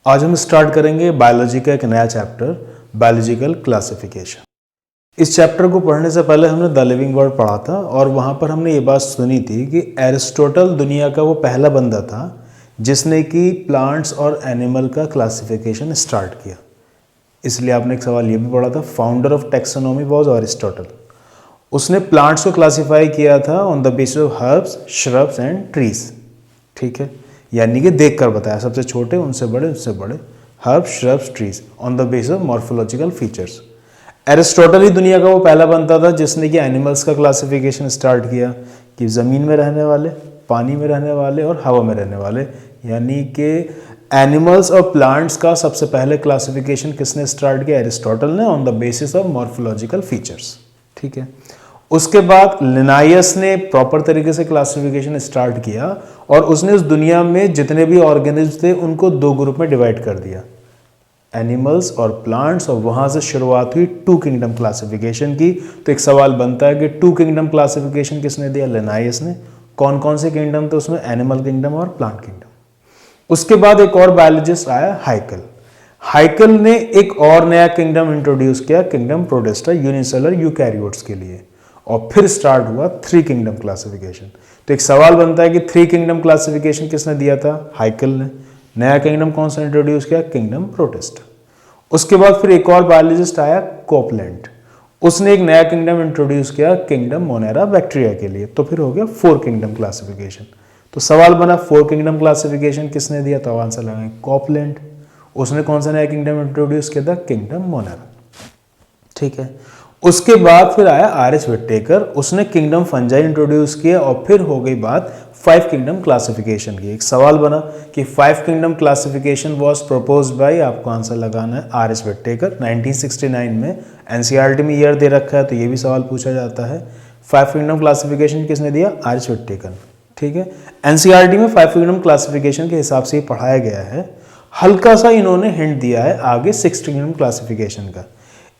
आज हम स्टार्ट करेंगे बायोलॉजी का एक नया चैप्टर, बायोलॉजिकल क्लासिफिकेशन। इस चैप्टर को पढ़ने से पहले हमने द लिविंग वर्ल्ड पढ़ा था और वहाँ पर हमने ये बात सुनी थी कि एरिस्टोटल दुनिया का वो पहला बंदा था जिसने कि प्लांट्स और एनिमल का क्लासिफिकेशन स्टार्ट किया। इसलिए आपने एक सवाल ये भी पढ़ा था, founder of taxonomy was Aristotle. उसने प्लांट्स को क्लासिफाई किया था on the basis of herbs, shrubs and trees. ठीक है, यानी कि देख कर बताया, सबसे छोटे उनसे बड़े herbs, shrubs, trees on the basis of morphological features. Aristotle ही दुनिया का वो पहला बनता था जिसने कि एनिमल्स का क्लासिफिकेशन स्टार्ट किया कि ज़मीन में रहने वाले, पानी में रहने वाले और हवा में रहने वाले, यानी कि एनिमल्स और प्लांट्स का सबसे पहले क्लासिफिकेशन किसने स्टार्ट किया? एरिस्टोटल ने, on the basis of morphological features. ठीक है, उसके बाद लिनायस ने प्रॉपर तरीके से क्लासिफिकेशन स्टार्ट किया और उसने उस दुनिया में जितने भी ऑर्गेनिज्म थे उनको दो ग्रुप में डिवाइड कर दिया, एनिमल्स और प्लांट्स, और वहां से शुरुआत हुई टू किंगडम क्लासिफिकेशन की। तो एक सवाल बनता है कि टू किंगडम क्लासिफिकेशन किसने दिया? लिनायस ने। कौन कौन से किंगडम थे उसमें? एनिमल किंगडम और प्लांट किंगडम। उसके बाद एक और बायोलॉजिस्ट आया, हाइकल। हाइकल ने एक और नया किंगडम इंट्रोड्यूस किया, किंगडम प्रोटिस्टा, यूनिसेलुलर यूकैरियोट्स के लिए, और फिर स्टार्ट हुआ थ्री किंगडम क्लासिफिकेशन। तो एक सवाल बनता है कि थ्री किंगडम क्लासिफिकेशन किसने दिया था? हाइकल ने। नया किंगडम कौन सा इंट्रोड्यूस किया? Kingdom protista. उसके बाद फिर एक और बायोलॉजिस्ट आया, कोपलैंड। उसने एक नया किंगडम इंट्रोड्यूस किया, किंगडम मोनेरा बैक्टीरिया के लिए। तो फिर हो गया फोर किंगडम क्लासिफिकेशन। तो सवाल बना फोर किंगडम क्लासिफिकेशन किसने दिया? तो आंसर लगाएं कोपलैंड। उसने कौन सा नया किंगडम इंट्रोड्यूस किया था? Kingdom Monera. ठीक है, उसके बाद फिर आया आर.एच. विट्टेकर। उसने किंगडम फंजाई इंट्रोड्यूस किया और फिर हो गई बात फाइव किंगडम क्लासिफिकेशन की। एक सवाल बना कि five kingdom classification was proposed by, आपको आंसर लगाना है, आर.एच. विट्टेकर 1969 में। एनसीईआरटी में ईयर दे रखा है तो ये भी सवाल पूछा जाता है। फाइव किंगडम क्लासिफिकेशन किसने दिया? आर.एच. विट्टेकर। ठीक है, एनसीईआरटी में फाइव किंगडम क्लासिफिकेशन के हिसाब से पढ़ाया गया है। हल्का सा इन्होंने हिंट दिया है आगे सिक्स किंगडम क्लासिफिकेशन का।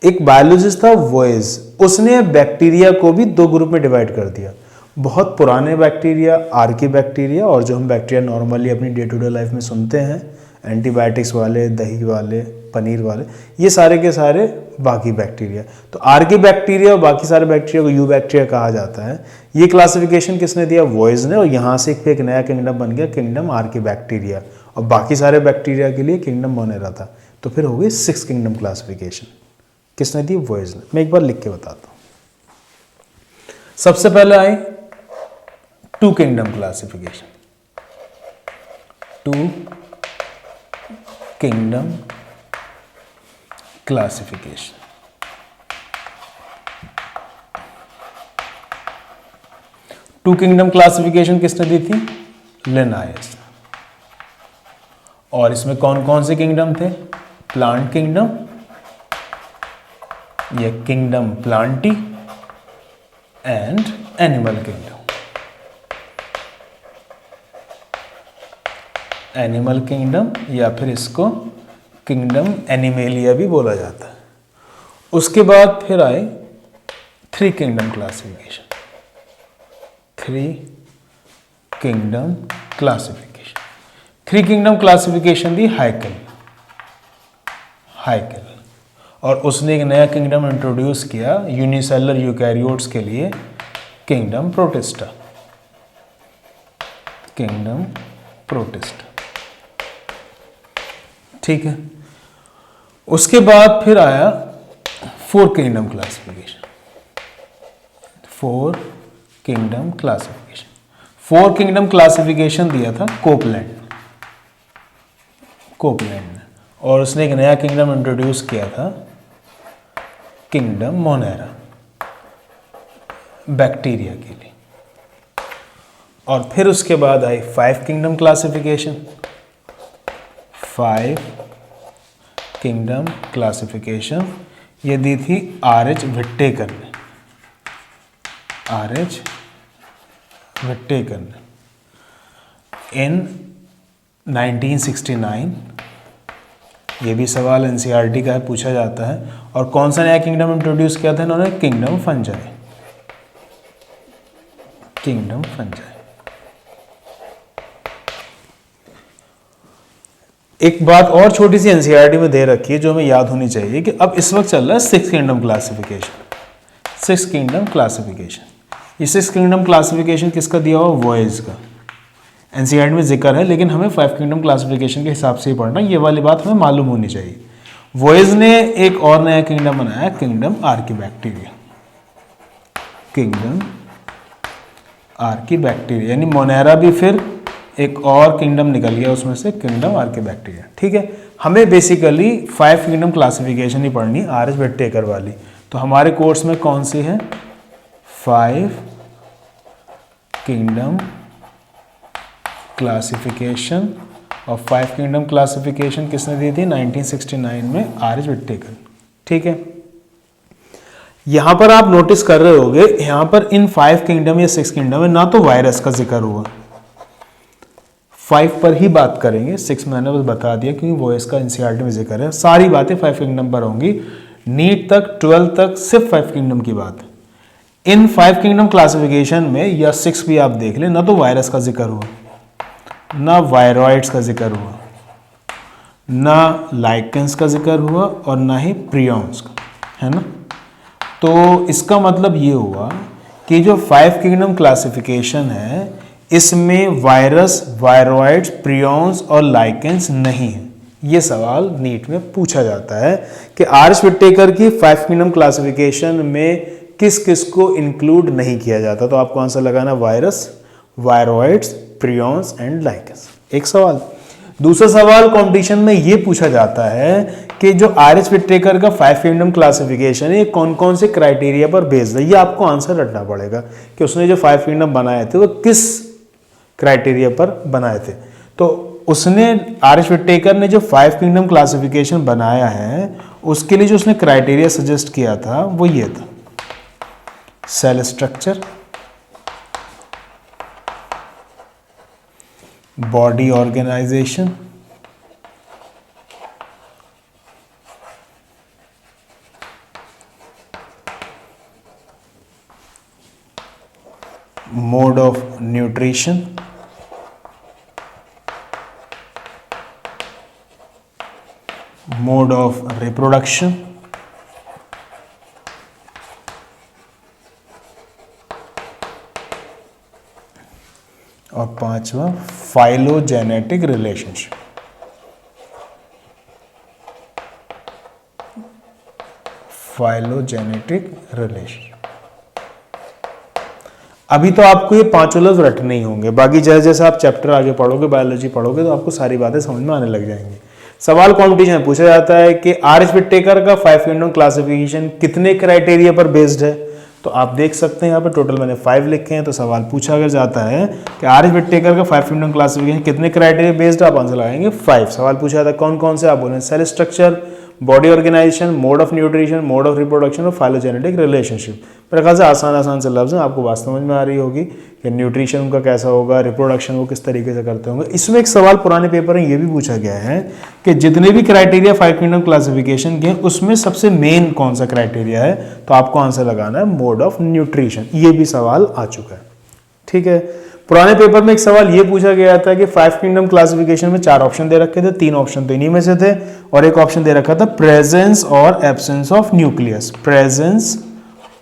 एक बायोलॉजिस्ट था वॉयज, उसने बैक्टीरिया को भी दो ग्रुप में डिवाइड कर दिया, बहुत पुराने बैक्टीरिया, आर्की बैक्टीरिया, और जो हम बैक्टीरिया नॉर्मली अपनी डे टू डे लाइफ में सुनते हैं, एंटीबायोटिक्स वाले, दही वाले, पनीर वाले, ये सारे के सारे बाकी बैक्टीरिया। तो आर्की बैक्टीरिया और बाकी सारे बैक्टीरिया को यू बैक्टीरिया कहा जाता है। ये क्लासिफिकेशन किसने दिया? वॉयज ने। और यहाँ से एक नया किंगडम बन गया, किंगडम आर्की बैक्टीरिया, और बाकी सारे बैक्टीरिया के लिए किंगडम मोनेरा था। तो फिर हो गई सिक्स किंगडम क्लासिफिकेशन। किसने दी? वॉयज ने। मैं एक बार लिख के बताता हूं। सबसे पहले आई two kingdom classification. Two kingdom classification. Two kingdom classification किसने दी थी? लिनायस। और इसमें कौन कौन से किंगडम थे? प्लांट किंगडम, ये kingdom Plantae, and animal kingdom. Animal kingdom या फिर इसको किंगडम एनिमेलिया भी बोला जाता है। उसके बाद फिर आए three kingdom classification. Three kingdom classification. Three kingdom classification दी हाइकल। हाइकल, और उसने एक नया किंगडम इंट्रोड्यूस किया यूनिसेलुलर यूकैरियोट्स के लिए, किंगडम प्रोटिस्टा। Kingdom protista. ठीक है, उसके बाद फिर आया four kingdom classification. Four kingdom classification. Four kingdom classification दिया था कोपलैंड। कोपलैंड ने, और उसने एक नया किंगडम इंट्रोड्यूस किया था, किंगडम मोनेरा, बैक्टीरिया के लिए। और फिर उसके बाद आई five kingdom classification. Five kingdom classification ये दी थी आर.एच. विट्टेकर ने। आर.एच. विट्टेकर ने इन 1969। ये भी सवाल एनसीईआरटी का है, पूछा जाता है। और कौन सा नया किंगडम इंट्रोड्यूस किया था इन्होंने? Kingdom fungi. Kingdom fungi. एक बात और छोटी सी एनसीईआरटी में दे रखी है जो हमें याद होनी चाहिए कि अब इस वक्त चल रहा है six kingdom classification. Six kingdom classification, ये सिक्स किंगडम क्लासिफिकेशन किसका दिया हुआ? वॉयज का। एनसीईआरटी में जिक्र है लेकिन हमें फाइव किंगडम क्लासिफिकेशन के हिसाब से ही पढ़ना, ये वाली बात हमें मालूम होनी चाहिए। वॉयज ने एक और नया किंगडम बनाया, किंगडम आर्कीबैक्टीरिया। किंगडम आर्कीबैक्टीरिया, यानी मोनेरा भी फिर एक और किंगडम निकल गया उसमें से, किंगडम आर्कीबैक्टीरिया। ठीक है, हमें बेसिकली फाइव किंगडम क्लासिफिकेशन ही पढ़नी, आर एच विटेकर वाली। तो हमारे कोर्स में कौन सी है? Five kingdom classification. और फाइव किंगडम क्लासिफिकेशन किसने दी थी? 1969 में आर एच विटेकर। ठीक है, यहां पर आप नोटिस कर रहे होगे, यहां पर इन फाइव किंगडम या सिक्स किंगडम में ना तो वायरस का जिक्र हुआ, फाइव पर ही बात करेंगे, सिक्स मैंने बस बता दिया क्योंकि वॉयस का एनसीईआरटी में जिक्र है। सारी बातें फाइव किंगडम पर होंगी, नीट तक 12 तक सिर्फ फाइव किंगडम की बात है। इन फाइव किंगडम क्लासिफिकेशन में या सिक्स भी आप देख लें, ना तो वायरस का जिक्र हुआ, ना वायरॉइड्स का जिक्र हुआ, ना लाइकेंस का जिक्र हुआ और ना ही प्रियॉन्स का, है ना। तो इसका मतलब ये हुआ कि जो फाइव किंगडम क्लासिफिकेशन है इसमें वायरस, वायरॉइड्स, प्रियॉन्स और लाइकेंस नहीं है। ये सवाल नीट में पूछा जाता है कि आर एच विटेकर की फाइव किंगडम क्लासिफिकेशन में किस किस को इंक्लूड नहीं किया जाता। तो आपको आंसर लगाना virus, viroids, prions and lichens. एक सवाल। दूसरा सवाल कंपटीशन में ये पूछा जाता है कि जो आर एच विटेकर का फाइव किंगडम क्लासिफिकेशन है ये कौन कौन से क्राइटेरिया पर बेस्ड है। ये आपको आंसर रटना पड़ेगा कि उसने जो फाइव किंगडम बनाए थे वो किस क्राइटेरिया पर बनाए थे। तो उसने, आर एच विटेकर ने जो फाइव किंगडम क्लासिफिकेशन बनाया है उसके लिए जो उसने क्राइटेरिया सजेस्ट किया था वो ये था: cell structure, body organisation, mode of nutrition, mode of reproduction और पांचवा फाइलोजेनेटिक रिलेशनशिप। Phylogenetic relationship. अभी तो आपको ये पांचों लफ्ज रटने ही होंगे, बाकी जैसे जैसे आप चैप्टर आगे पढ़ोगे, बायोलॉजी पढ़ोगे तो आपको सारी बातें समझ में आने लग जाएंगी। सवाल कॉम्पिटिशन में पूछा जाता है कि आर एच विटेकर का फाइव किंगडम क्लासिफिकेशन कितने क्राइटेरिया पर बेस्ड है। तो आप देख सकते हैं यहाँ पे टोटल मैंने 5 लिखे हैं। तो सवाल पूछा अगर जाता है कि आर एच विटेकर का फाइव किंगडम क्लासिफिकेशन कितने क्राइटेरिया बेस्ड, आप आंसर लगाएंगे 5। सवाल पूछा जाता है कौन कौन से, आप बोलेंगे cell structure, body organisation, mode of nutrition, mode of reproduction और फाइलोजेनेटिक रिलेशनशिप। मेरे ख्याल से आसान से लफ्ज हैं, आपको बात समझ में आ रही होगी कि न्यूट्रिशन उनका कैसा होगा, रिप्रोडक्शन वो किस तरीके से करते होंगे। इसमें एक सवाल पुराने पेपर में ये भी पूछा गया है कि जितने भी क्राइटेरिया फाइव किंगडम क्लासिफिकेशन के उसमें सबसे मेन कौन सा क्राइटेरिया है। तो आपको आंसर लगाना है मोड ऑफ न्यूट्रिशन। ये भी सवाल आ चुका है, ठीक है। पुराने पेपर में एक सवाल ये पूछा गया था कि फाइव किंगडम क्लासिफिकेशन में 4 ऑप्शन दे रखे थे, 3 ऑप्शन तो इन्हीं में से थे और एक ऑप्शन दे रखा था प्रेजेंस और एब्सेंस ऑफ न्यूक्लियस। प्रेजेंस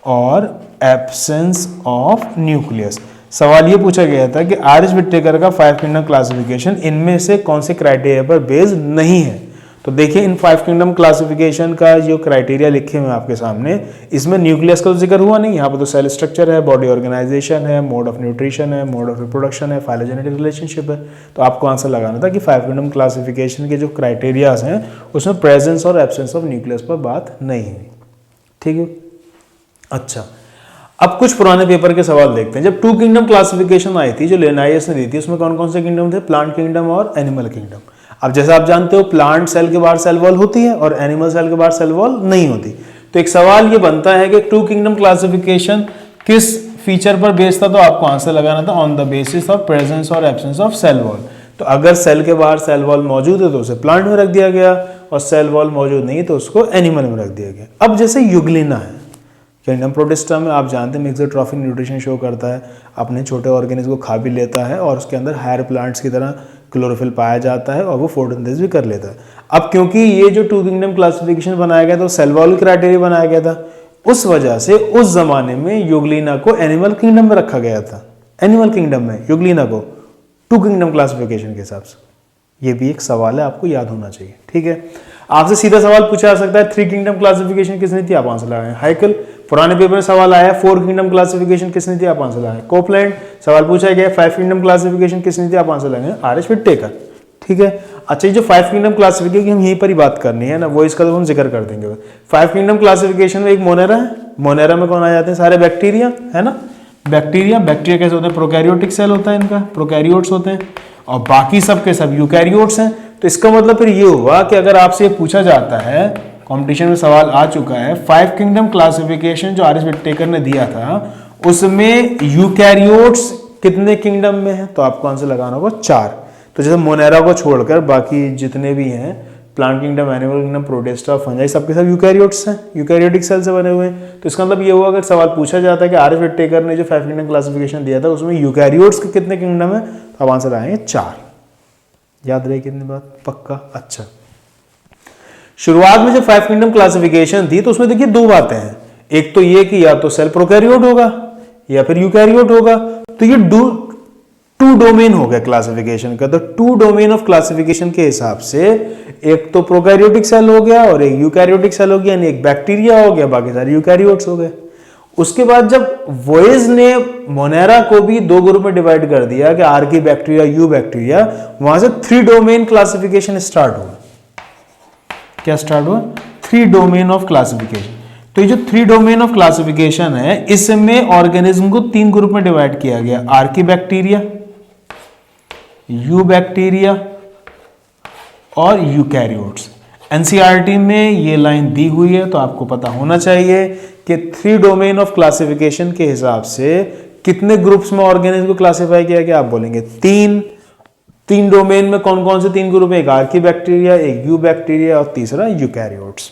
और एब्सेंस ऑफ न्यूक्लियस। सवाल ये पूछा गया था कि आर एच विटेकर का फाइव किंगडम क्लासिफिकेशन इनमें से कौन से क्राइटेरिया पर बेस्ड नहीं है। तो देखिए इन फाइव किंगडम क्लासिफिकेशन का जो क्राइटेरिया लिखे हुए हैं आपके सामने, इसमें न्यूक्लियस का तो जिक्र हुआ नहीं। यहाँ पर तो सेल स्ट्रक्चर है, बॉडी ऑर्गेनाइजेशन है, मोड ऑफ न्यूट्रिशन है, मोड ऑफ रिप्रोडक्शन है, फाइलोजेनेटिक रिलेशनशिप है। तो आपको आंसर लगाना था कि फाइव किंगडम क्लासिफिकेशन के जो क्राइटेरियाज हैं उसमें प्रेजेंस और एब्सेंस ऑफ न्यूक्लियस पर बात नहीं हुई, ठीक है। अच्छा, अब कुछ पुराने पेपर के सवाल देखते हैं। जब 2 किंगडम क्लासिफिकेशन आई थी जो लिनाइस ने दी थी, उसमें कौन कौन से किंगडम थे? प्लांट किंगडम और एनिमल किंगडम। अब जैसा आप जानते हो प्लांट सेल के बाहर सेल वॉल होती है और एनिमल सेल के बाहर सेल वॉल नहीं होती। तो एक सवाल ये बनता है कि 2 किंगडम क्लासिफिकेशन किस फीचर पर बेस्ड था। तो आपको आंसर लगाना था on the basis of presence और एब्सेंस ऑफ सेल वॉल। तो अगर सेल के बाहर सेल वॉल मौजूद है तो उसे प्लांट में रख दिया गया और सेल वॉल मौजूद नहीं तो उसको एनिमल में रख दिया गया। अब जैसे यूग्लिना है किंगडम प्रोटिस्टा में, आप जानते हैं मिक्सोट्रॉफिक न्यूट्रिशन शो करता है, अपने छोटे ऑर्गेनिज्म को खा भी लेता है और उसके अंदर हायर प्लांट्स की तरह क्लोरोफिल पाया जाता है और वो फोटोसिंथेसिस भी कर लेता है। अब क्योंकि ये जो टू किंगडम क्लासिफिकेशन बनाया गया था वो सेल वॉल क्राइटेरिया बनाया गया था, उस वजह से उस जमाने में यूग्लिना को एनिमल किंगडम में रखा गया था। एनिमल किंगडम में यूग्लिना को टू किंगडम क्लासिफिकेशन के हिसाब से। ये भी एक सवाल है, आपको याद होना चाहिए। ठीक है, आपसे सीधा सवाल पूछा जा सकता है थ्री किंगडम क्लासिफिकेशन किसने थी, आप आंसर लगाएं। हाइकल, पुराने पेपर में सवाल आया फोर किंगडम क्लासिफिकेशन किसने थी, आप आंसर लगाएं। कोपलैंड, सवाल पूछा गया फाइव किंगडम क्लासिफिकेशन किसने थी, आप आंसर लगाएं। आर.एच. व्हिटेकर। ठीक है, अच्छा ये जो फाइव किंगडम क्लासिफिकेशन हम यहीं पर ही बात करनी है ना, वो इसका तो हम जिक्र कर देंगे। फाइव किंगडम क्लासिफिकेशन में एक मोनेरा है, मोनेरा में कौन आ जाते हैं, सारे बैक्टीरिया है ना। बैक्टीरिया कैसे होते हैं, प्रोकैरियोटिक सेल होता है इनका, प्रोकैरियोट्स होते हैं, और बाकी सब के सब यूकैरियोट्स हैं। तो इसका मतलब फिर ये हुआ कि अगर आपसे पूछा जाता है, कंपटीशन में सवाल आ चुका है, फाइव किंगडम क्लासिफिकेशन जो आर.एच. व्हिटेकर ने दिया था उसमें यूकैरियोट्स कितने किंगडम में है, तो आपको आंसर लगाना होगा 4। तो जैसे मोनेरा को छोड़कर बाकी जितने भी हैं, plant kingdom, animal kingdom, protista, fungi, सबके सब यूकैरियोट्स हैं, यूकैरियोटिक सेल से बने हुए हैं। तो इसका मतलब ये हुआ अगर सवाल पूछा जाता है कि आर.एच. व्हिटेकर ने जो फाइव किंगडम क्लासिफिकेशन दिया था उसमें यूकैरियोट्स के कितने किंगडम है, तो आप आंसर आएंगे 4। याद रहे कितनी बात, पक्का। अच्छा, शुरुआत में जब फाइव किंगडम क्लासिफिकेशन थी तो उसमें देखिए दो बातें हैं, एक तो ये कि या तो सेल प्रोकैरियोट होगा या फिर यूकैरियोट होगा। तो ये टू डोमेन हो गया क्लासिफिकेशन का। तो टू डोमेन ऑफ क्लासिफिकेशन के हिसाब से एक तो प्रोकैरियोटिक सेल हो गया और एक यूकैरियोटिक सेल हो गया, यानी एक बैक्टीरिया हो गया, बाकी सारे यूकैरियोट्स हो गए। उसके बाद जब वोइज ने मोनेरा को भी दो ग्रुप में डिवाइड कर दिया कि आर्की बैक्टीरिया, यू बैक्टीरिया, वहां से थ्री डोमेन क्लासिफिकेशन स्टार्ट हुआ। क्या स्टार्ट हुआ, थ्री डोमेन ऑफ क्लासिफिकेशन। तो ये जो थ्री डोमेन ऑफ क्लासिफिकेशन है, इसमें ऑर्गेनिज्म को तीन ग्रुप में डिवाइड किया गया, आर्की बैक्टीरिया, यू बैक्टीरिया और यूकैरियोट्स। एनसीईआरटी में ये लाइन दी हुई है तो आपको पता होना चाहिए कि थ्री डोमेन ऑफ क्लासिफिकेशन के हिसाब से कितने ग्रुप्स में ऑर्गेनिज्म को क्लासिफाई किया गया, आप बोलेंगे तीन डोमेन में कौन कौन से तीन ग्रुप है, एक आर्की बैक्टीरिया, एक यू बैक्टीरिया और तीसरा यूकैरियोट्स।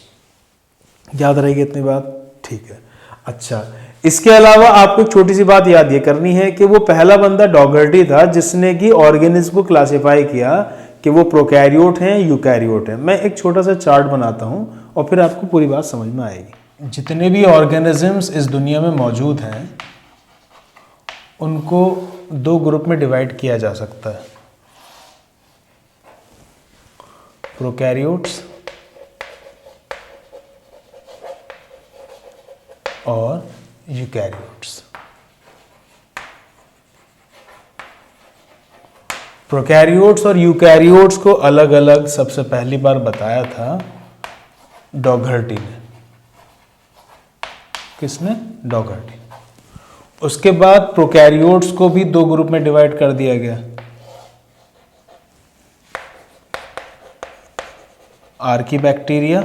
याद रहेगी इतनी बात, ठीक है। अच्छा, इसके अलावा आपको एक छोटी सी बात याद ये करनी है कि वो पहला बंदा डॉगर्टी था जिसने कि ऑर्गेनिज्म को क्लासिफाई किया कि वो प्रोकैरियोट हैं, यूकैरियोट हैं। मैं एक छोटा सा चार्ट बनाता हूं और फिर आपको पूरी बात समझ में आएगी। जितने भी ऑर्गेनिजम्स इस दुनिया में मौजूद हैं उनको दो ग्रुप में डिवाइड किया जा सकता है, प्रोकैरियोट्स और यूकैरियोट्स। प्रोकैरियोट्स और यूकैरियोट्स को अलग अलग सबसे पहली बार बताया था डॉगर्टी ने। किसने, डॉगर्टी। उसके बाद प्रोकैरियोट्स को भी दो ग्रुप में डिवाइड कर दिया गया, आर्की बैक्टीरिया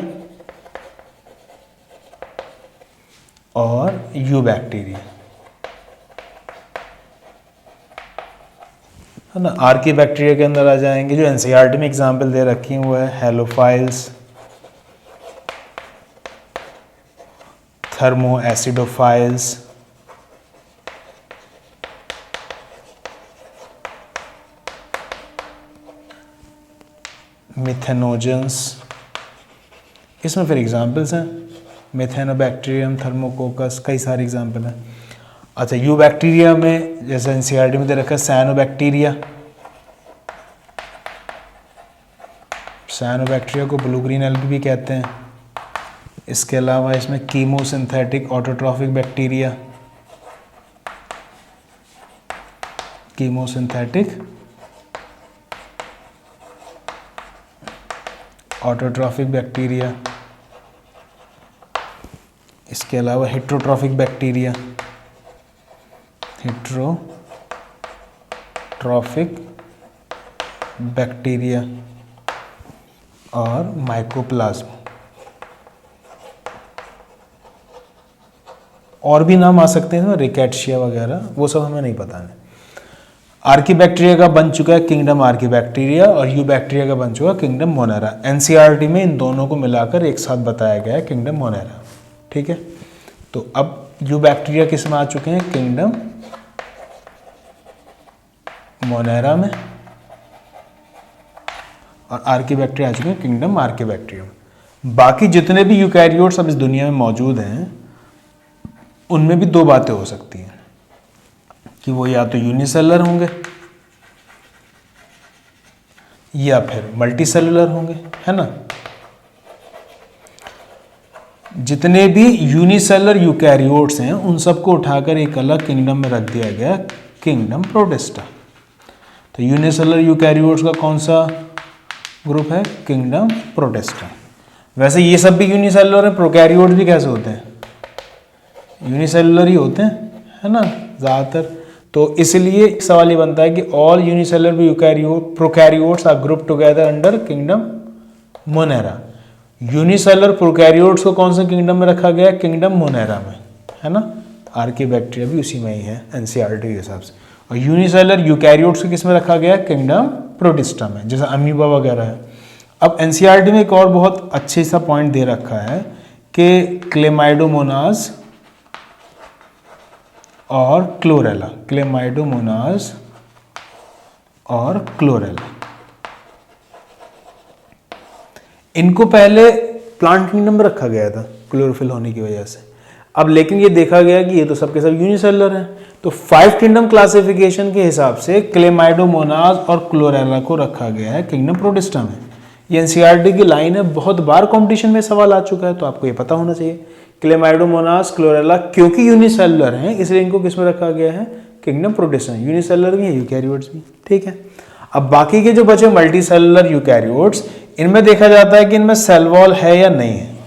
और यू बैक्टीरिया, है ना। आर्की बैक्टीरिया के अंदर आ जाएंगे जो एनसीईआरटी में एग्जाम्पल दे रखी हुई है, हेलोफाइल्स, थर्मो एसिडोफाइल्स, मिथेनोजेंस। इसमें फिर एग्जाम्पल्स हैं, मिथेनोबैक्टीरियम, थर्मोकोकस, कई सारे एग्जाम्पल हैं। अच्छा, यू बैक्टीरिया में जैसे एनसीईआरटी में दे रखा है साइनोबैक्टीरिया, साइनोबैक्टीरिया को ब्लू ग्रीन एल्गी भी कहते हैं। इसके अलावा इसमें chemosynthetic autotrophic bacteria, chemosynthetic autotrophic bacteria, इसके अलावा हेट्रोट्रॉफिक बैक्टीरिया, हेट्रोट्रॉफिक बैक्टीरिया और माइकोप्लाज्म। और भी नाम आ सकते हैं, रिकेट्शिया वगैरह, वो सब हमें नहीं पता है। आर्की बैक्टीरिया का बन चुका है किंगडम आर्की बैक्टीरिया और यू बैक्टीरिया का बन चुका है किंगडम मोनेरा। एनसीईआरटी में इन दोनों को मिलाकर एक साथ बताया गया है किंगडम मोनेरा, ठीक है। तो अब यू बैक्टीरिया किस में आ चुके हैं, किंगडम मोनेरा में, और आर्कीबैक्टीरिया आ चुके हैं किंगडम आर्कीबैक्टीरियम। बाकी जितने भी यूकैरियोट्स अब इस दुनिया में मौजूद हैं उनमें भी दो बातें हो सकती हैं कि वो या तो यूनिसेलुलर होंगे या फिर मल्टीसेलुलर होंगे, है ना। जितने भी यूनिसेलुलर यूकैरियोट्स हैं उन सबको उठाकर एक अलग किंगडम में रख दिया गया, किंगडम प्रोटिस्टा। तो यूनिसेलुलर यूकैरियोट्स का कौन सा ग्रुप है, किंगडम प्रोटिस्टा। वैसे ये सब भी यूनिसेलुलर है, प्रोकैरियोट्स भी कैसे होते हैं, यूनिसेलुलर ही होते हैं, है ना ज़्यादातर। तो इसलिए सवाल ये बनता है कि all unicellular eukaryote prokaryotes are group together under kingdom Monera. Unicellular prokaryotes को कौन से किंगडम में रखा गया, किंगडम मोनेरा में, है ना। आर्कीबैक्टीरिया भी उसी में ही है एनसीईआरटी के हिसाब से। और यूनिसेलुलर यूकैरियोट्स को किस में रखा गया, किंगडम प्रोटिस्टा में, जैसे अमीबा वगैरह है। अब एनसीईआरटी में एक और बहुत अच्छे सा पॉइंट दे रखा है कि क्लेमाइडोमोनाज और क्लोरेला, क्लेमाइडोमोनाज और क्लोरेला, इनको पहले प्लांट किंगडम में रखा गया था क्लोरोफिल होने की वजह से। अब लेकिन ये देखा गया कि ये तो सबके सब यूनिसेलुलर हैं, तो 5 किंगडम क्लासिफिकेशन के हिसाब से क्लेमाइडोमोनाज और क्लोरेला को रखा गया है किंगडम प्रोटिस्टा में। ये एनसीईआरटी की लाइन है, बहुत बार कंपटीशन में सवाल आ चुका है, तो आपको ये पता होना चाहिए। क्लेमाइडोमोनास क्लोरेला क्योंकि यूनिसेलुलर हैं इसलिए इनको किस में रखा गया है, किंगडम प्रोटिस्टा। यूनिसेलुलर भी है, यूकैरियोट्स भी, ठीक है। अब बाकी के जो बचे मल्टी सेलुलर यूकैरियोट्स, इनमें देखा जाता है कि इनमें सेल वॉल है या नहीं है,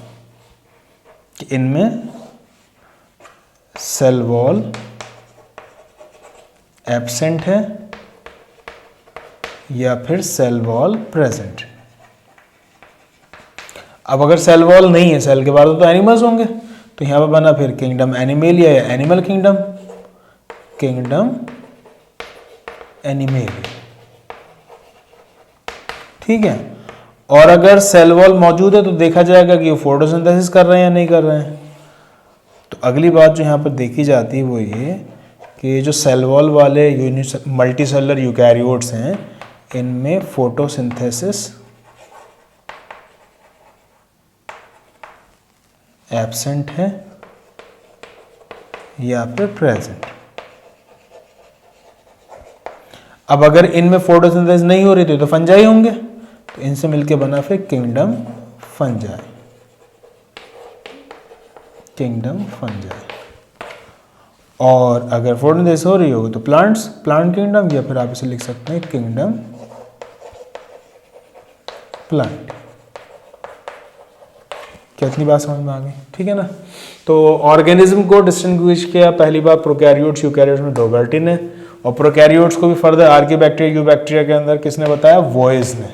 कि इनमें सेल वॉल एब्सेंट है या फिर सेल वॉल प्रेजेंट है। अब अगर सेल वॉल नहीं है, सेल के बाद तो एनिमल्स होंगे, तो यहां पर बना फिर किंगडम एनिमेलिया या एनिमल किंगडम, किंगडम एनिमेलिया, ठीक है। और अगर सेल वॉल मौजूद है तो देखा जाएगा कि वो फोटोसिंथेसिस कर रहे हैं या नहीं कर रहे हैं। तो अगली बात जो यहां पर देखी जाती है वो ये कि जो सेल वॉल वाले मल्टी सेलुलर यूकैरियोट्स हैं इनमें फोटोसिंथेसिस एब्सेंट है या फिर प्रेजेंट। अब अगर इनमें फोटोसिंथेसिस नहीं हो रही थी तो फंजाई होंगे, तो इनसे मिलके बना फिर किंगडम फंजाई, किंगडम फंजाई। और अगर फोटोसिंथेसिस हो रही होगी तो प्लांट्स, प्लांट किंगडम, या फिर आप इसे लिख सकते हैं किंगडम प्लांट। क्या इतनी बात समझ में आ गई, ठीक है ना। तो ऑर्गेनिज्म को डिस्टिंग्विश किया पहली बार प्रोकैरियोट्स यूकैरियोट्स में डोगर्टी ने, और प्रोकैरियोट्स को भी फर्दर आर्कीबैक्टीरिया यूबैक्टीरिया के अंदर किसने बताया, वॉयज ने,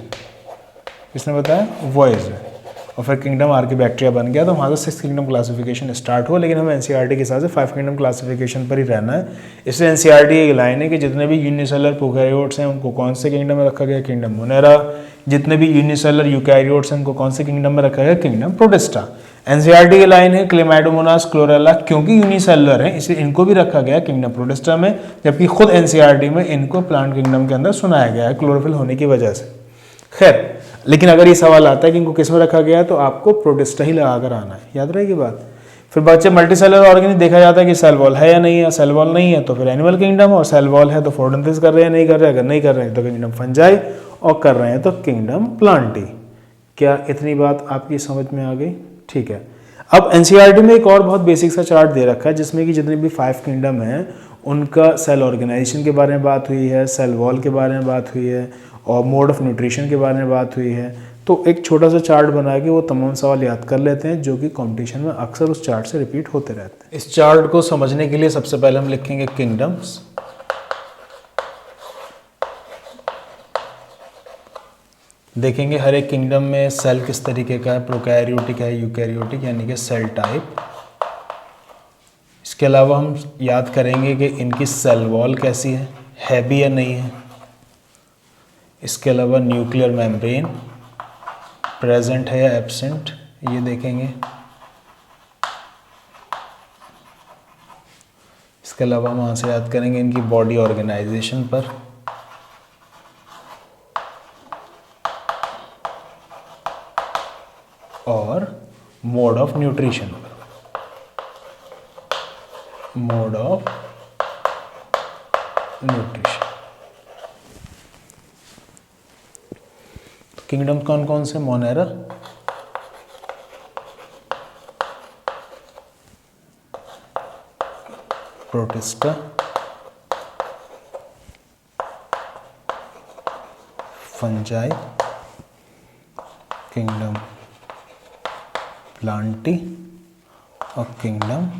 किसने बताया, वॉयज ने। और फिर किंगडम आर्कीबैक्टीरिया बन गया। तो वहाँ से 6 किंगडम क्लासिफिकेशन स्टार्ट हुआ, लेकिन हमें एनसीईआरटी के हिसाब से 5 किंगडम क्लासिफिकेशन पर ही रहना है। इसलिए एनसीईआरटी की लाइन है कि जितने भी यूनिसेलुलर प्रोकैरियोट्स हैं उनको कौन से किंगडम में रखा गया, किंगडम मोनेरा। जितने भी यूनिसेलुलर यूकैरियोट्स हैं उनको कौन से किंगडम में रखा गया, किंगडम प्रोटिस्टा। एनसीईआरटी की लाइन है क्लेमाइडोमोनास क्लोरेला क्योंकि यूनिसेलुलर है इसलिए इनको भी रखा गया किंगडम प्रोटिस्टा में, जबकि खुद एनसीईआरटी में इनको प्लांट किंगडम के अंदर सुनाया गया है क्लोरोफिल होने की वजह से। खैर, लेकिन अगर ये सवाल आता है कि इनको किस में रखा गया है तो आपको प्रोटिस्टा ही लगाकर आना है, याद रहेगी बात। फिर बच्चे मल्टीसेलुलर ऑर्गेनिज्म देखा जाता है कि सेल वॉल है या नहीं है, सेल वॉल नहीं है तो फिर एनिमल किंगडम, और सेल वॉल है तो फोटोसिंथेसिस कर रहे हैं नहीं कर रहे हैं, अगर नहीं कर रहे हैं तो किंगडम फंजाई, और कर रहे हैं तो किंगडम प्लांटी। क्या इतनी बात आपकी समझ में आ गई, ठीक है। अब एनसीईआरटी में एक और बहुत बेसिक सा चार्ट दे रखा है जिसमें कि जितने भी 5 किंगडम हैं उनका सेल ऑर्गेनाइजेशन के बारे में बात हुई है, सेल वॉल के बारे में बात हुई है, और मोड ऑफ न्यूट्रिशन के बारे में बात हुई है। तो एक छोटा सा चार्ट बना के वो तमाम सवाल याद कर लेते हैं जो कि कंपटीशन में अक्सर उस चार्ट से रिपीट होते रहते हैं। इस चार्ट को समझने के लिए सबसे पहले हम लिखेंगे किंगडम्स, देखेंगे हर एक किंगडम में सेल किस तरीके का है, प्रोकैरियोटिक है, यूकैरियोटिक, यानी कि सेल टाइप। इसके अलावा हम याद करेंगे कि इनकी सेल वॉल कैसी है भी या नहीं है। इसके अलावा न्यूक्लियर मेम्ब्रेन प्रेजेंट है या एब्सेंट, ये देखेंगे। इसके अलावा हम वहाँ से याद करेंगे इनकी बॉडी ऑर्गेनाइजेशन पर। और mode of nutrition. Mode of nutrition. Kingdom कौन कौन से? Monera, protista, fungi, kingdom Plantae और किंगडम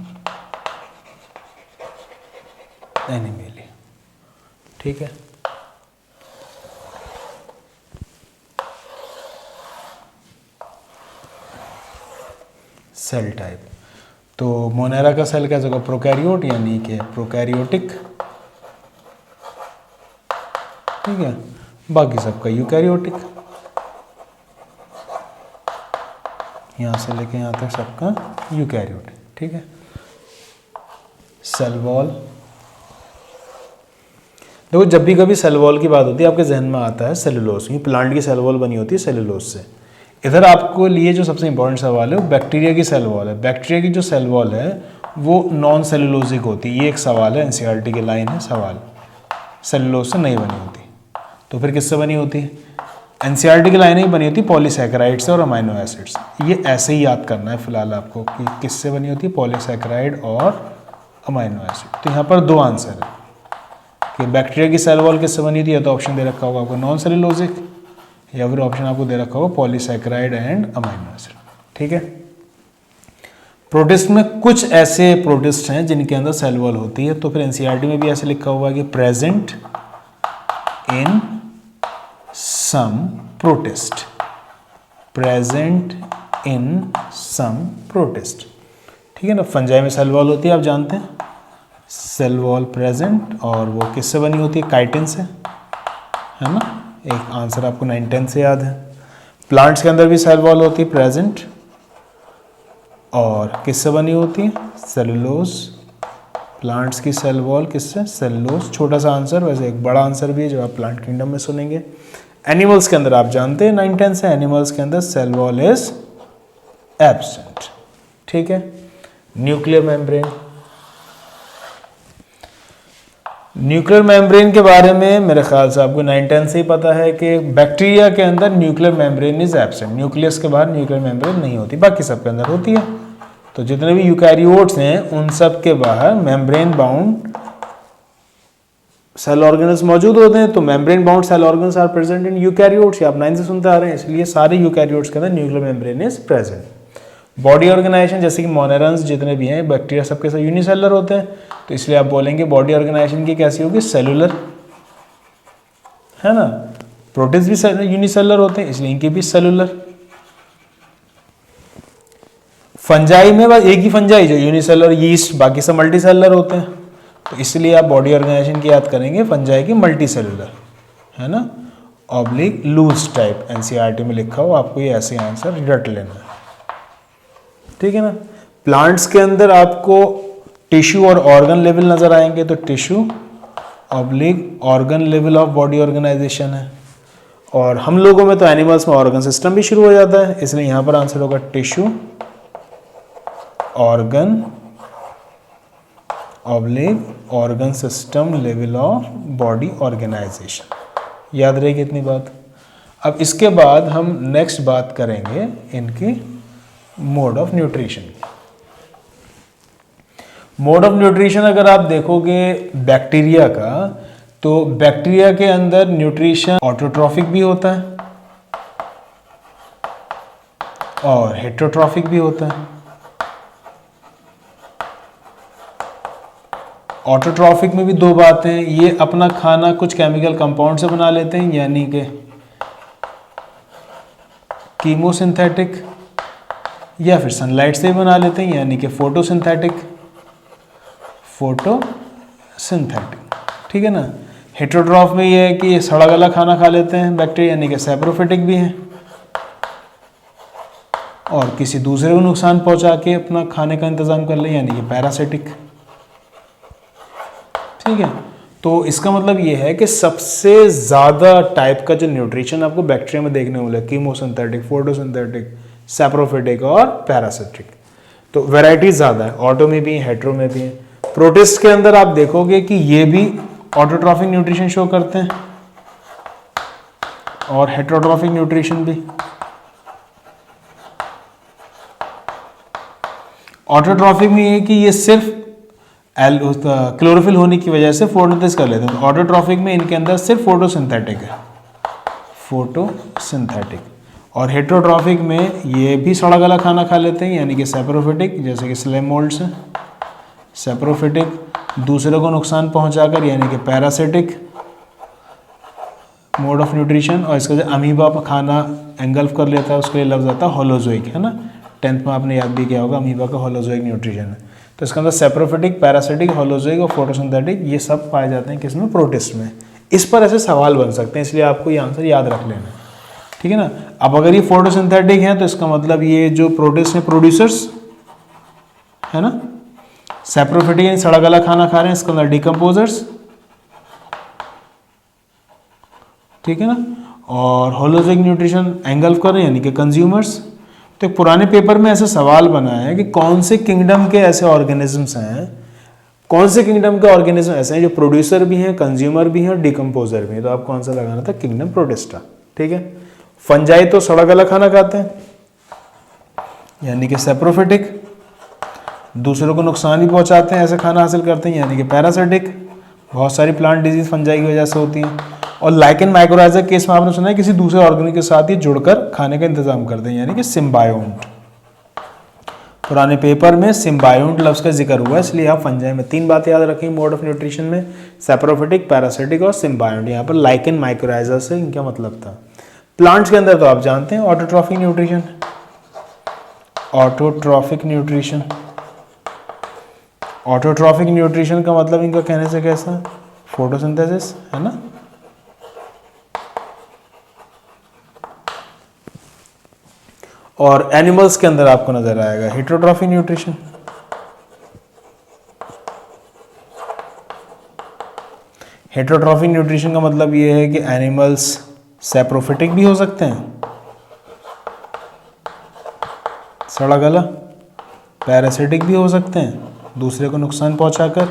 एनिमेलिया। ठीक है। सेल टाइप, तो मोनेरा का सेल कैसे होगा? प्रोकैरियोट यानी कि प्रोकैरियोटिक। ठीक है। बाकी सबका यूकैरियोटिक, यहाँ से लेके यहाँ तक सबका यूकैरियोटिक। ठीक है। सेल वॉल, देखो जब भी कभी सेल वॉल की बात होती है आपके जहन में आता है सेलुलोज। ये प्लांट की सेल वॉल बनी होती है सेलुलोज से। इधर आपको लिए जो सबसे इंपॉर्टेंट सवाल है वो बैक्टीरिया की सेल वॉल है। बैक्टीरिया की जो सेल वॉल है वो नॉन सेलुलोजिक होती है। ये एक सवाल है, एनसीईआरटी की लाइन है सवाल, सेलुलोज से नहीं बनी होती। तो फिर किससे बनी होती है? एनसीईआरटी की लाइन ही बनी होती है पॉलीसैकेराइड से और अमाइनो एसिड्स। ये ऐसे ही याद करना है फिलहाल आपको कि किससे बनी होती है, पॉलीसैकेराइड और अमाइनो एसिड। तो यहाँ पर दो आंसर है कि बैक्टीरिया की सेल वॉल किससे बनी थी, या तो ऑप्शन दे रखा होगा आपको नॉन सेलुलोजिक, या फिर ऑप्शन आपको दे रखा होगा पॉलीसैकेराइड एंड अमाइनो एसिड। ठीक है। प्रोटिस्ट में कुछ ऐसे प्रोटिस्ट हैं जिनके अंदर सेल वॉल होती है, तो फिर एनसीईआरटी में भी ऐसे लिखा हुआ है कि present in some protist, present in some protist. ठीक है ना। फंजाई में सेल वॉल होती है, आप जानते हैं, सेल वॉल प्रेजेंट, और वो किससे बनी होती है? काइटिन से, है ना। एक आंसर आपको 9-10 से याद है। प्लांट्स के अंदर भी सेल वॉल होती है प्रेजेंट, और किससे बनी होती है? सेलुलोज। प्लांट्स की सेल वॉल किससे? सेलुलोज। छोटा सा आंसर, वैसे एक बड़ा आंसर भी है जो आप प्लांट किंगडम में सुनेंगे। एनिमल्स के अंदर आप जानते हैं 9-10 से, एनिमल्स के अंदर सेल वॉल इज एब्सेंट। ठीक है। न्यूक्लियर मेम्ब्रेन, न्यूक्लियर मेम्ब्रेन के बारे में मेरे ख्याल से आपको 9-10 से ही पता है कि बैक्टीरिया के अंदर nuclear membrane is absent. Nucleus के बाहर न्यूक्लियर मेम्ब्रेन नहीं होती, बाकी सबके अंदर होती है। तो जितने भी यूकैरियोट्स हैं उन सब के बाहर मेम्ब्रेन बाउंड सेल ऑर्गेनल्स मौजूद होते हैं। तो membrane bound cell organelles are present in eukaryotes, आप 9 से सुनते आ रहे हैं, इसलिए सारे यूकैरियोट्स के अंदर nuclear membrane is present. Body organisation जैसे कि मोनेरन्स जितने भी हैं, बैक्टीरिया सबके साथ यूनिसेलुलर होते हैं, तो इसलिए आप बोलेंगे बॉडी ऑर्गेनाइजेशन की कैसी होगी? सेलुलर, है ना। प्रोटिस्ट भी यूनिसेलुलर होते हैं, इसलिए इनकी भी सेलुलर। फंजाई में बस एक ही फंजाई जो यूनिसेलुलर, यीस्ट, बाकी सब मल्टी सेलुलर होते हैं, तो इसलिए आप बॉडी ऑर्गेनाइजेशन की याद करेंगे फंजाई की मल्टी सेलुलर, है ना। ऑब्लिक लूज टाइप एनसीईआरटी में लिखा हो, आपको ये ऐसे आंसर रट लेना है। ठीक है ना। प्लांट्स के अंदर आपको टिश्यू और ऑर्गन लेवल नजर आएंगे, तो tissue oblique organ level of body organisation है। और हम लोगों में तो एनिमल्स में ऑर्गन सिस्टम भी शुरू हो जाता है, इसलिए यहां पर आंसर होगा tissue organ oblique organ system level of body organisation. याद रहेगी इतनी बात। अब इसके बाद हम नेक्स्ट बात करेंगे इनकी mode of nutrition. Mode of nutrition अगर आप देखोगे बैक्टीरिया का, तो बैक्टीरिया के अंदर न्यूट्रिशन ऑटोट्रॉफिक भी होता है और हेटेरोट्रॉफिक भी होता है। ऑटोट्रॉफिक में भी दो बातें, ये अपना खाना कुछ केमिकल कंपाउंड से बना लेते हैं, यानी कि कीमोसिंथेटिक, या फिर सनलाइट से बना लेते हैं, यानी कि फोटोसिंथेटिक। ठीक है ना। हेटेरोट्रॉफ में ये है कि ये सड़ा गला खाना खा लेते हैं बैक्टीरिया, यानी कि सैप्रोफिटिक भी है, और किसी दूसरे को नुकसान पहुंचा के अपना खाने का इंतजाम कर ले, यानी कि पैरासिटिक। ठीक है। तो इसका मतलब ये है कि सबसे ज़्यादा टाइप का जो न्यूट्रिशन आपको बैक्टीरिया में देखने को मिलेगा, कीमोसिंथेटिक, फोटोसिंथेटिक, सैप्रोफिटिक और पैरासिटिक। तो वेराइटीज ज़्यादा है, ऑटो में भी है, हेट्रो में भी है। प्रोटिस्ट के अंदर आप देखोगे कि ये भी ऑटोट्रॉफिक न्यूट्रिशन शो करते हैं और हेट्रोट्रॉफिक न्यूट्रिशन भी। ऑटोट्रॉफिक में ये कि ये सिर्फ क्लोरोफिल होने की वजह से फोटोसिंथेसिस कर लेते हैं। ऑटोट्रॉफिक में इनके अंदर सिर्फ फोटोसिंथेटिक है, फोटोसिंथेटिक। और हेट्रोट्रॉफिक में ये भी सड़ा गला खाना खा लेते हैं, यानी कि सैप्रोफिटिक, जैसे कि स्लेम मोल्ड्स हैं। सैप्रोफिटिक दूसरे को नुकसान पहुंचाकर, यानी कि पैरासिटिक मोड ऑफ न्यूट्रिशन। और इसका जो अमीबा खाना एंगल्फ कर लेता है उसके लिए लफ्ज आता है होलोजोइक, है ना। 10th में आपने याद भी किया होगा, अमीबा का होलोजोइक न्यूट्रिशन है। तो इसके अंदर सैप्रोफिटिक, पैरासिटिक, होलोजोइक और फोटोसिंथेटिक ये सब पाए जाते हैं किसमें, प्रोटिस्ट में। इस पर ऐसे सवाल बन सकते हैं, इसलिए आपको ये आंसर याद रख लेना, ठीक है ना। अब अगर ये फोटोसिंथेटिक है तो इसका मतलब ये जो प्रोटिस्ट है प्रोड्यूसर्स है ना। सैप्रोफिटिक यानी सड़ा गला खाना खा रहे हैं, इसके अंदर डिकम्पोजर्स, ठीक है ना। और होलोजोइक न्यूट्रिशन एंगल्फ कर रहे हैं, यानी कि कंज्यूमर्स। तो एक पुराने पेपर में ऐसा सवाल बना है कि कौन से किंगडम के ऐसे ऑर्गेनिजम्स हैं, कौन से किंगडम के ऑर्गेनिज्म ऐसे हैं जो प्रोड्यूसर भी हैं, कंज्यूमर भी हैं और डिकम्पोजर भी हैं। तो आपको आंसर लगाना था किंगडम प्रोटिस्टा, ठीक है। फंजाई तो सड़ा गला खाना खाते हैं, यानी कि सैप्रोफिटिक। दूसरों को नुकसान भी पहुंचाते हैं, ऐसे खाना हासिल करते हैं, यानी कि पैरासिटिक। बहुत सारी प्लांट डिजीज फंजाई की वजह से होती हैं। और लाइकेन माइक्रोराइजा केस में आपने सुना है किसी दूसरे ऑर्गेनिक के साथ ही जुड़कर खाने का इंतजाम करते हैं, यानी कि सिम्बायोंट। पुराने पेपर में सिम्बायोंट लफ्ज का जिक्र हुआ है, इसलिए आप फंजाई में 3 बातें याद रखेंगे मोड ऑफ न्यूट्रिशन में, सैप्रोफिटिक, पैरासिटिक और सिम्बायोंट। यहाँ पर लाइकेन माइक्रोराइजा से इनका मतलब था। प्लांट्स के अंदर तो आप जानते हैं autotrophic nutrition, autotrophic nutrition. Autotrophic nutrition का मतलब इनका कहने से कैसा, फोटोसिंथेसिस, है ना। और एनिमल्स के अंदर आपको नजर आएगा हेट्रोट्रॉफिक न्यूट्रिशन। हेट्रोट्रॉफिक न्यूट्रिशन का मतलब ये है कि एनिमल्स सैप्रोफिटिक भी हो सकते हैं, सड़ा गला, पैरासिटिक भी हो सकते हैं, दूसरे को नुकसान पहुंचाकर,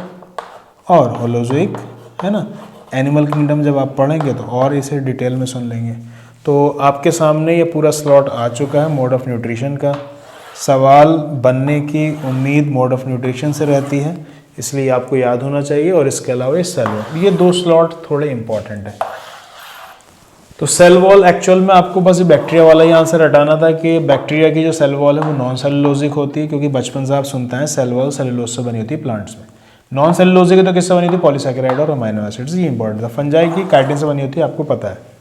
और होलोजोइक, है ना। एनिमल किंगडम जब आप पढ़ेंगे तो और इसे डिटेल में सुन लेंगे। तो आपके सामने ये पूरा स्लॉट आ चुका है मोड ऑफ न्यूट्रिशन का। सवाल बनने की उम्मीद मोड ऑफ न्यूट्रिशन से रहती है, इसलिए आपको याद होना चाहिए। और इसके अलावा सेल वॉल, ये 2 स्लॉट थोड़े इंपॉर्टेंट है। तो सेल वॉल एक्चुअल में आपको बस बैक्टीरिया वाला ही आंसर हटाना था कि बैक्टीरिया की जो सेल वॉल है वो नॉन सेलुलोजिक होती है, क्योंकि बचपन से आप सुनते हैं सेल वॉल सेलुलोज से बनी होती है प्लांट्स में। नॉन सेलुलोजिक तो किससे बनी होती है, पॉलीसैकेराइड और अमाइनो एसिड्स, ये इंपॉर्टेंट था। फंजाई की काइटिन से बनी होती है, आपको पता है।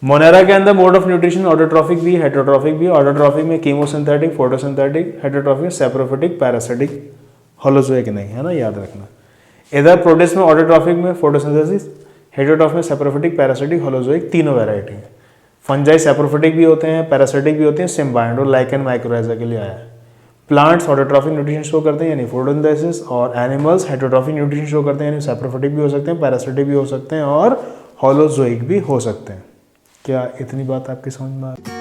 मोनेरा के अंदर मोड ऑफ न्यूट्रिशन ऑटोट्रॉफिक भी, हेट्रोट्रॉफिक भी। ऑटोट्रॉफिक में chemosynthetic, photosynthetic, heterotrophic, saprophytic, parasitic, holozoic नहीं, है ना, याद रखना। इधर प्रोटिस्ट में ऑटोट्रॉफिक में फोटोसिंथेसिस, हेट्रोट्रॉफिक में सैप्रोफिटिक, पैरासिटिक, होलोजोइक, तीनों वैरायटी है। फंजाई सैप्रोफिटिक भी होते हैं, पैरासिटिक भी होते हैं, सिम्बायोंट और लाइकेन माइक्रोराइजा के लिए आया है। प्लांट्स ऑटोट्रॉफिक न्यूट्रिशन शो करते हैं, यानी फोटोसिंथेसिस, और एनिमल्स हेट्रोट्रॉफिक न्यूट्रिशन शो करते हैं, यानी सैप्रोफिटिक भी हो सकते हैं, पैरासिटिक भी हो सकते हैं और होलोजोइक भी हो सकते हैं। क्या इतनी बात आपकी समझ में आ रही है?